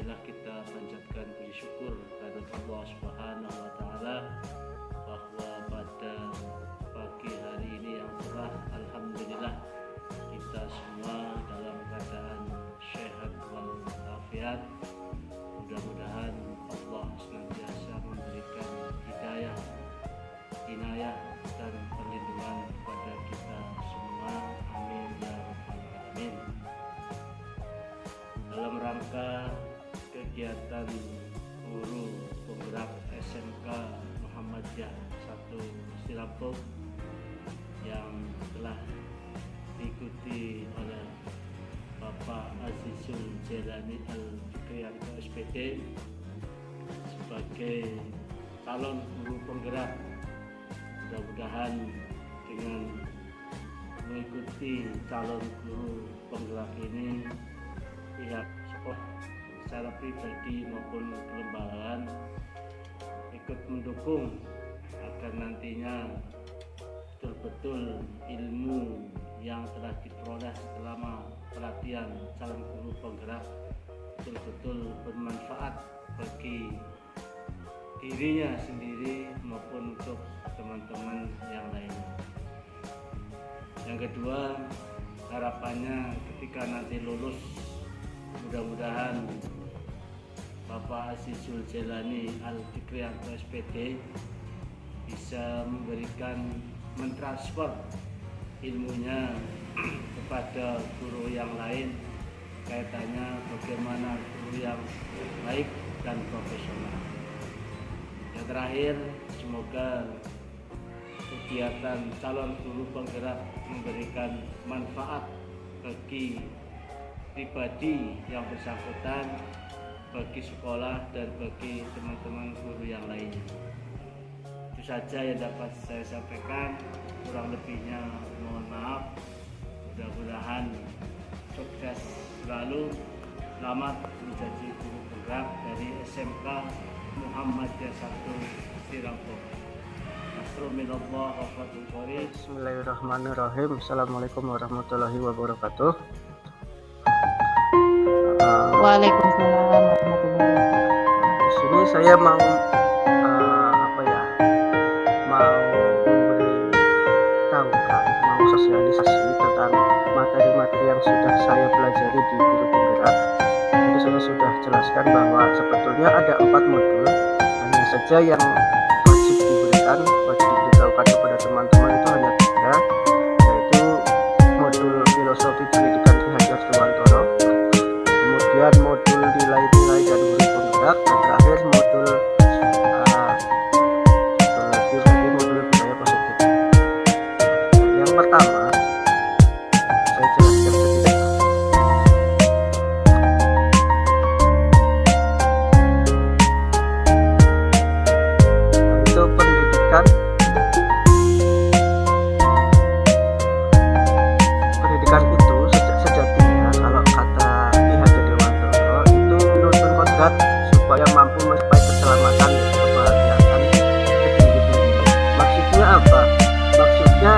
marilah kita panjatkan puji syukur kepada Allah Subhanahu wa taala bahwa pada pagi hari ini yang cerah, alhamdulillah kita semua dalam keadaan sehat walafiat. Mudah-mudahan Allah senantiasa memberikan hidayah, inayah dan perlindungan kepada kita semua. Amin ya rabbal alamin. Dalam rangka kegiatan guru penggerak SMK Muhammadiyah 1 Sirampok yang telah diikuti oleh Bapak Azizul Jelani Al-Fikriyanto SPD sebagai calon guru penggerak. Mudah-mudahan dengan mengikuti calon guru penggerak ini pihak sekolah secara pribadi maupun kelembagaan ikut mendukung agar nantinya betul-betul ilmu yang telah diperoleh selama pelatihan calon guru penggerak betul-betul bermanfaat bagi dirinya sendiri maupun untuk teman-teman yang lainnya. Yang kedua, harapannya ketika nanti lulus, mudah-mudahan Bapak Azizul Jelani Al-Fikriyanto SPD bisa mentransfer ilmunya kepada guru yang lain, kaitannya bagaimana guru yang baik dan profesional. Yang terakhir, semoga kegiatan calon guru penggerak memberikan manfaat bagi pribadi yang bersangkutan, bagi sekolah dan bagi teman-teman guru yang lainnya. Itu saja yang dapat saya sampaikan, kurang lebihnya mohon maaf. Mudah-mudahan sukses selalu. Selamat menjadi guru penggerak dari SMK Muhammadiyah 1 Sirampok. Bismillahirrahmanirrahim. Assalamualaikum warahmatullahi wabarakatuh. Waalaikumsalam warahmatullahi wabarakatuh. Di sini saya mau sosialisasi tentang materi-materi yang sudah saya pelajari di guru penggerak. Jadi saya sudah jelaskan bahwa sebetulnya ada 4 modul, hanya saja yang wajib diberikan, wajib diberitahukan kepada teman-teman itu hanya 3, yaitu modul filosofi pendidikan Ki Hajar Dewantara, kemudian modul nilai-nilai dan guru penggerak, dan terakhir modul budaya positif. Yang pertama, saya jelaskan sedikit. Itu pendidikan itu sejatinya, kalau kata Ki Hajar Dewantara, itu menuntun kodrat supaya mampu mencapai keselamatan dan kebahagiaan setinggi-tingginya. Maksudnya apa? Maksudnya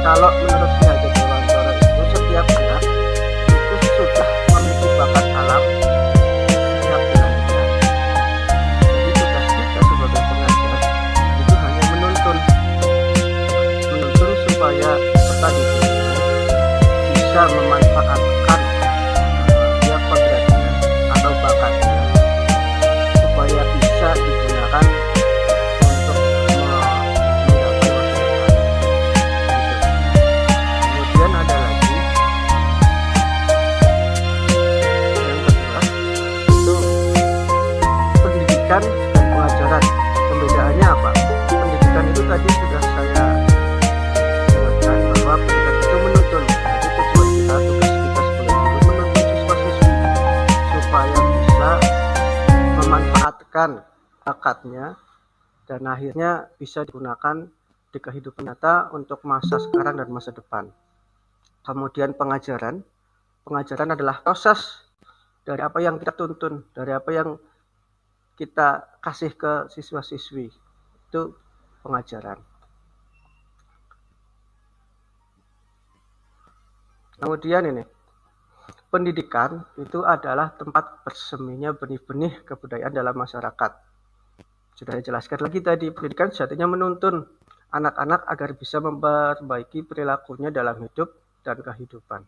kalau menurut Ki Hajar Dewantara itu setiap anak itu sudah memiliki bakat alam setiap bulannya. Jadi tugas kita sebagai pengajar itu hanya menuntun supaya peserta didiknya bisa memanfaatkan dia kodratnya atau bakatnya supaya bisa digunakan untuk menggapai masa depan. Kemudian ada lagi yang kedua, itu pendidikan dan pengajaran. Pembedaannya apa? Pendidikan itu tadi sudah saya jelaskan bahwa pendidikan itu menuntun. Jadi tujuan kita, tugas kita sebagai guru menuntun siswa-siswi supaya bisa memanfaatkan bakatnya dan akhirnya bisa digunakan di kehidupan nyata untuk masa sekarang dan masa depan. Kemudian pengajaran adalah proses dari apa yang kita tuntun, dari apa yang kita kasih ke siswa-siswi. Itu pengajaran. Kemudian ini pendidikan itu adalah tempat berseminya benih-benih kebudayaan dalam masyarakat. Sudah saya jelaskan lagi tadi, pendidikan sejatinya menuntun anak-anak agar bisa memperbaiki perilakunya dalam hidup dan kehidupan.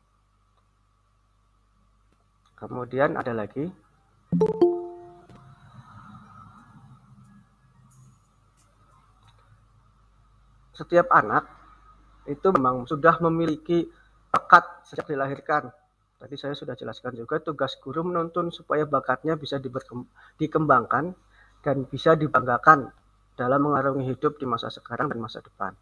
Kemudian ada lagi, setiap anak itu memang sudah memiliki bakat sejak dilahirkan. Tadi saya sudah jelaskan juga, tugas guru menuntun supaya bakatnya bisa dikembangkan dan bisa dibanggakan dalam mengarungi hidup di masa sekarang dan masa depan.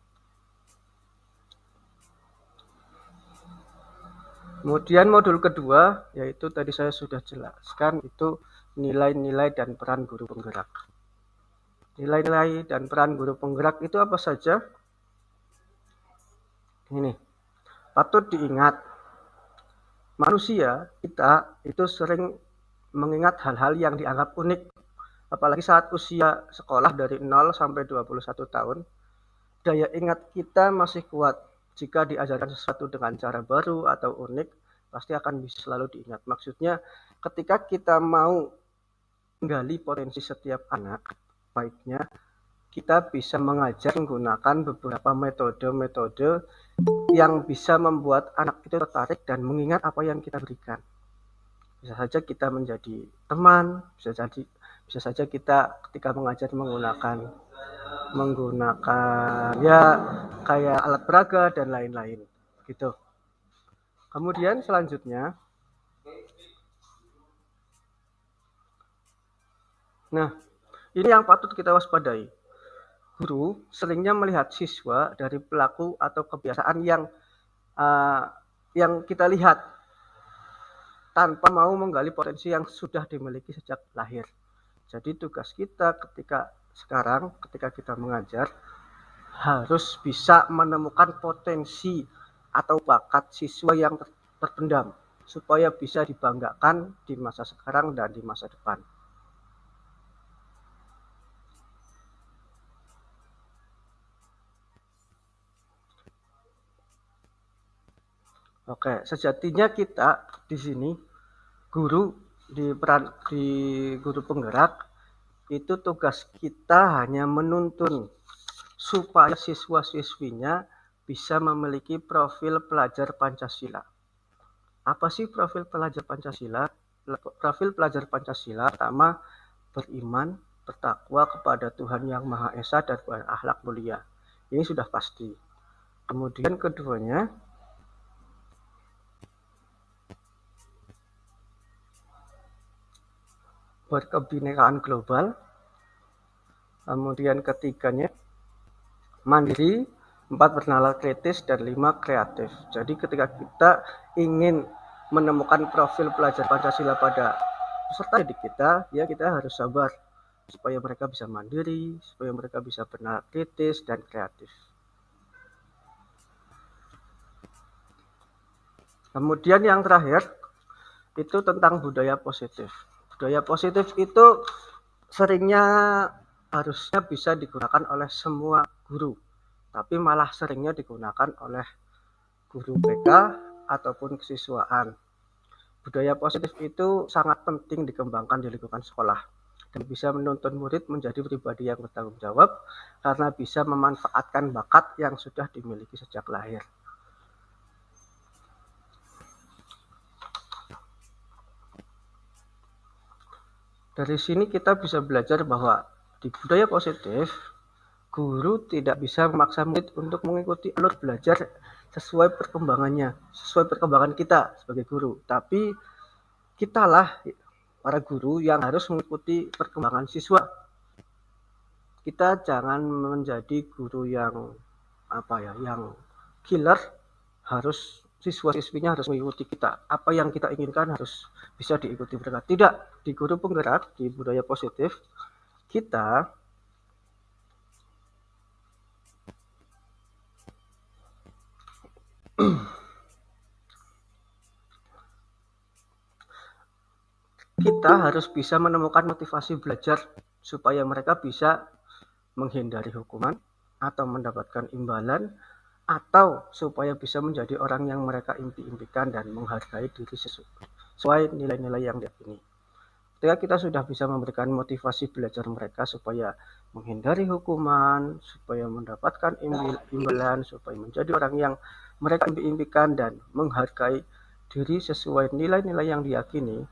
Kemudian modul kedua, yaitu tadi saya sudah jelaskan, itu nilai-nilai dan peran guru penggerak. Nilai-nilai dan peran guru penggerak itu apa saja? Ini, patut diingat, manusia kita itu sering mengingat hal-hal yang dianggap unik, apalagi saat usia sekolah dari 0 sampai 21 tahun, daya ingat kita masih kuat. Jika diajarkan sesuatu dengan cara baru atau unik, pasti akan bisa selalu diingat. Maksudnya, ketika kita mau menggali potensi setiap anak, baiknya kita bisa mengajar menggunakan beberapa metode-metode yang bisa membuat anak itu tertarik dan mengingat apa yang kita berikan. Bisa saja kita menjadi teman, bisa saja kita ketika mengajar menggunakan ya kayak alat peraga dan lain-lain gitu. Kemudian selanjutnya, nah ini yang patut kita waspadai. Guru seringnya melihat siswa dari pelaku atau kebiasaan yang kita lihat tanpa mau menggali potensi yang sudah dimiliki sejak lahir. Jadi tugas kita ketika kita mengajar, harus bisa menemukan potensi atau bakat siswa yang terpendam supaya bisa dibanggakan di masa sekarang dan di masa depan. Oke, sejatinya kita di sini guru di guru penggerak itu tugas kita hanya menuntun supaya siswa-siswinya bisa memiliki profil pelajar Pancasila. Apa sih profil pelajar Pancasila? Profil pelajar Pancasila pertama, beriman, bertakwa kepada Tuhan Yang Maha Esa dan berakhlak mulia. Ini sudah pasti. Kemudian keduanya, berkebinekaan global. Kemudian ketiganya, mandiri, 4 bernalar kritis, dan 5 kreatif. Jadi ketika kita ingin menemukan profil pelajar Pancasila pada peserta didik kita, ya kita harus sabar supaya mereka bisa mandiri, supaya mereka bisa bernalar kritis dan kreatif. Kemudian yang terakhir itu tentang budaya positif. Budaya positif itu seringnya harusnya bisa digunakan oleh semua guru, tapi malah seringnya digunakan oleh guru BK ataupun kesiswaan. Budaya positif itu sangat penting dikembangkan di lingkungan sekolah dan bisa menuntun murid menjadi pribadi yang bertanggung jawab karena bisa memanfaatkan bakat yang sudah dimiliki sejak lahir. Dari sini kita bisa belajar bahwa di budaya positif, guru tidak bisa memaksa murid untuk mengikuti alur belajar sesuai perkembangannya, sesuai perkembangan kita sebagai guru. Tapi kitalah para guru yang harus mengikuti perkembangan siswa. Kita jangan menjadi guru yang yang killer, harus siswa-siswinya harus mengikuti kita. Apa yang kita inginkan harus bisa diikuti mereka. Tidak, di guru penggerak, di budaya positif, kita harus bisa menemukan motivasi belajar supaya mereka bisa menghindari hukuman atau mendapatkan imbalan, atau supaya bisa menjadi orang yang mereka impi-impikan dan menghargai diri sesuai nilai-nilai yang diyakini. Ketika kita sudah bisa memberikan motivasi belajar mereka supaya menghindari hukuman, supaya mendapatkan imbalan, supaya menjadi orang yang mereka impikan dan menghargai diri sesuai nilai-nilai yang diyakini,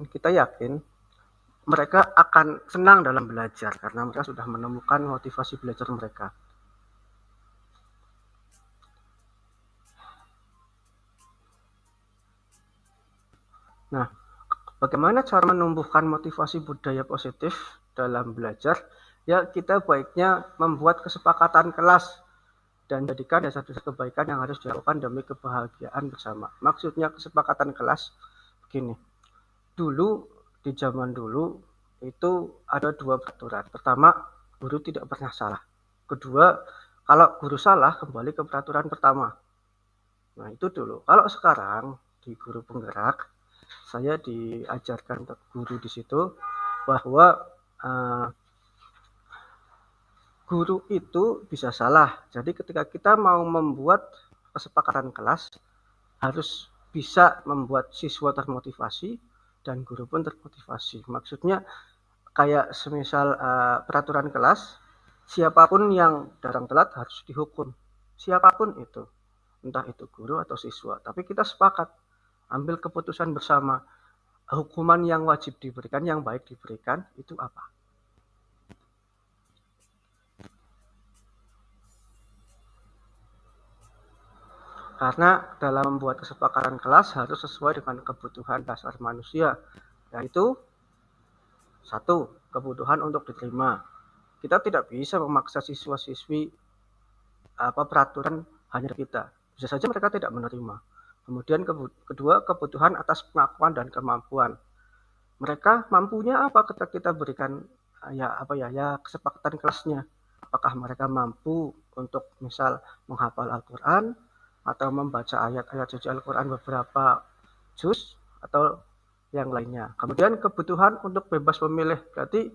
kita yakin mereka akan senang dalam belajar karena mereka sudah menemukan motivasi belajar mereka. Nah, bagaimana cara menumbuhkan motivasi budaya positif dalam belajar? Ya, kita baiknya membuat kesepakatan kelas dan jadikan dasar-dasar kebaikan yang harus dilakukan demi kebahagiaan bersama. Maksudnya kesepakatan kelas begini. Di zaman dulu itu ada 2 peraturan. Pertama, guru tidak pernah salah. Kedua, kalau guru salah kembali ke peraturan pertama. Nah, itu dulu. Kalau sekarang di guru penggerak, saya diajarkan guru di situ bahwa guru itu bisa salah. Jadi ketika kita mau membuat kesepakatan kelas, harus bisa membuat siswa termotivasi dan guru pun termotivasi. Maksudnya kayak semisal peraturan kelas, siapapun yang datang telat harus dihukum. Siapapun itu, entah itu guru atau siswa. Tapi kita sepakat, ambil keputusan bersama. Hukuman yang wajib diberikan, yang baik diberikan, itu apa? Karena dalam membuat kesepakatan kelas harus sesuai dengan kebutuhan dasar manusia, yaitu 1. Kebutuhan untuk diterima. Kita tidak bisa memaksa siswa-siswi peraturan hanya kita. Bisa saja mereka tidak menerima. Kemudian kedua, kebutuhan atas pengakuan dan kemampuan. Mereka mampunya apa ketika kita berikan kesepakatan kelasnya? Apakah mereka mampu untuk misal menghafal Al-Quran atau membaca ayat-ayat suci Al-Quran beberapa juz atau yang lainnya. Kemudian kebutuhan untuk bebas memilih. Berarti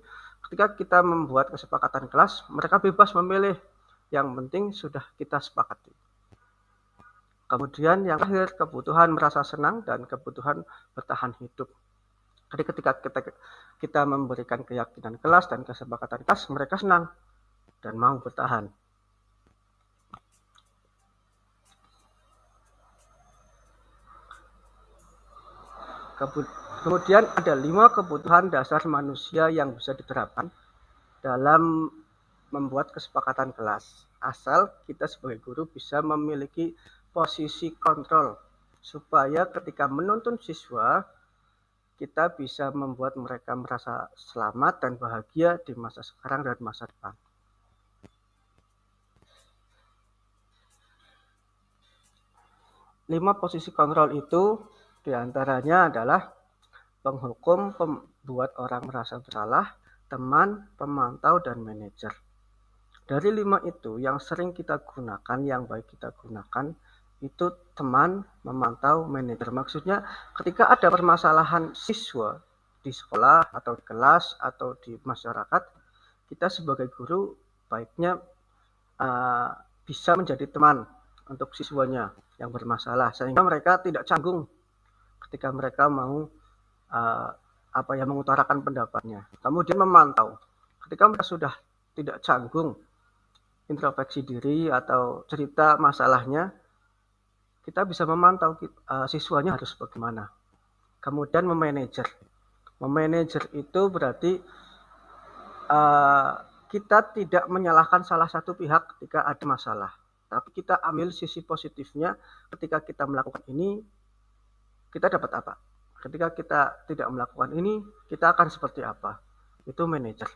ketika kita membuat kesepakatan kelas, mereka bebas memilih. Yang penting sudah kita sepakati. Kemudian yang terakhir, kebutuhan merasa senang dan kebutuhan bertahan hidup. Jadi ketika kita memberikan keyakinan kelas dan kesepakatan kelas, mereka senang dan mau bertahan. Kemudian ada 5 kebutuhan dasar manusia yang bisa diterapkan dalam membuat kesepakatan kelas. Asal kita sebagai guru bisa memiliki posisi kontrol supaya ketika menuntun siswa, kita bisa membuat mereka merasa selamat dan bahagia di masa sekarang dan masa depan. Lima posisi kontrol itu diantaranya adalah penghukum, pembuat orang merasa bersalah, teman, pemantau, dan manajer. Dari 5 itu yang sering kita gunakan, yang baik kita gunakan, itu teman, memantau, manajer. Maksudnya ketika ada permasalahan siswa di sekolah atau di kelas atau di masyarakat, kita sebagai guru baiknya bisa menjadi teman untuk siswanya yang bermasalah, sehingga mereka tidak canggung ketika mereka mau mengutarakan pendapatnya. Kemudian memantau. Ketika mereka sudah tidak canggung introspeksi diri atau cerita masalahnya, kita bisa memantau siswanya harus bagaimana. Kemudian memanajer. Memanajer itu berarti kita tidak menyalahkan salah satu pihak ketika ada masalah, tapi kita ambil sisi positifnya. Ketika kita melakukan ini, kita dapat apa? Ketika kita tidak melakukan ini, kita akan seperti apa? Itu manajer.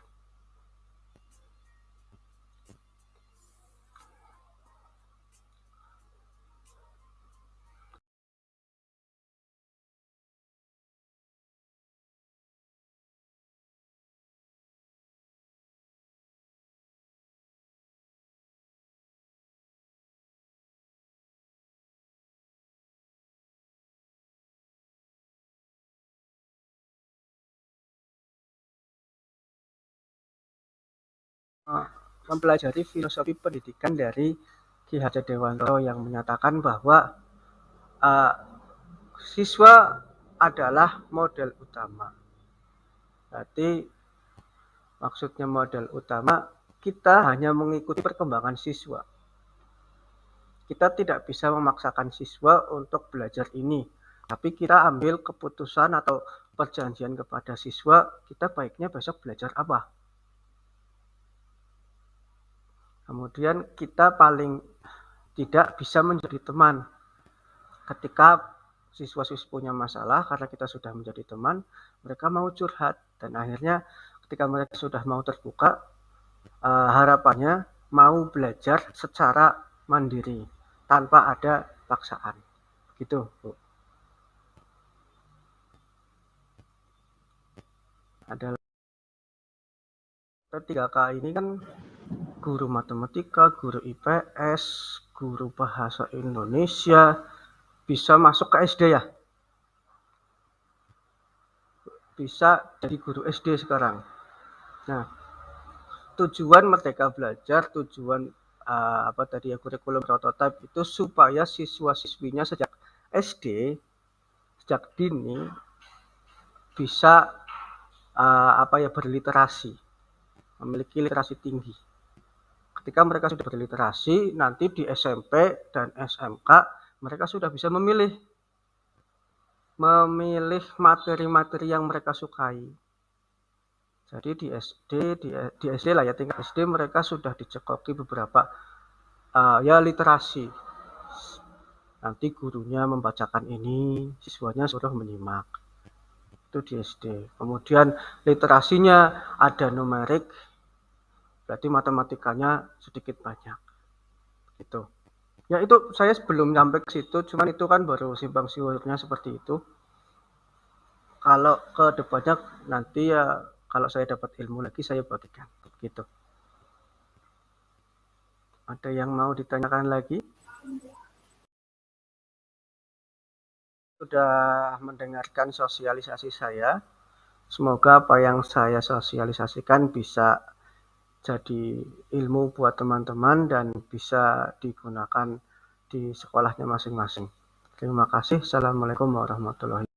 Mempelajari filosofi pendidikan dari Ki Hajar Dewantoro yang menyatakan bahwa siswa adalah model utama. Berarti maksudnya model utama, kita hanya mengikuti perkembangan siswa. Kita tidak bisa memaksakan siswa untuk belajar ini, tapi kita ambil keputusan atau perjanjian kepada siswa, kita baiknya besok belajar apa. Kemudian kita paling tidak bisa menjadi teman. Ketika siswa-siswa punya masalah, karena kita sudah menjadi teman, mereka mau curhat, dan akhirnya ketika mereka sudah mau terbuka, harapannya mau belajar secara mandiri tanpa ada paksaan, gitu Bu. Ada 3K ini kan guru matematika, guru IPS, guru bahasa Indonesia, bisa masuk ke SD ya, bisa jadi guru SD sekarang. Nah, tujuan Merdeka Belajar, tujuan kurikulum prototipe itu supaya siswa-siswinya sejak SD, sejak dini bisa berliterasi, memiliki literasi tinggi. Ketika mereka sudah berliterasi, nanti di SMP dan SMK mereka sudah bisa memilih materi-materi yang mereka sukai. Jadi di SD lah ya, tingkat SD mereka sudah dicekoki beberapa literasi. Nanti gurunya membacakan ini, siswanya suruh menyimak. Itu di SD. Kemudian literasinya ada numerik, berarti matematikanya sedikit banyak. Gitu. Ya itu saya sebelum sampai ke situ, cuman itu kan baru simpang siurnya seperti itu. Kalau ke depannya nanti ya, kalau saya dapat ilmu lagi saya bagikan gitu. Ada yang mau ditanyakan lagi? Sudah mendengarkan sosialisasi saya. Semoga apa yang saya sosialisasikan bisa jadi ilmu buat teman-teman dan bisa digunakan di sekolahnya masing-masing. Terima kasih. Assalamualaikum warahmatullahi wabarakatuh.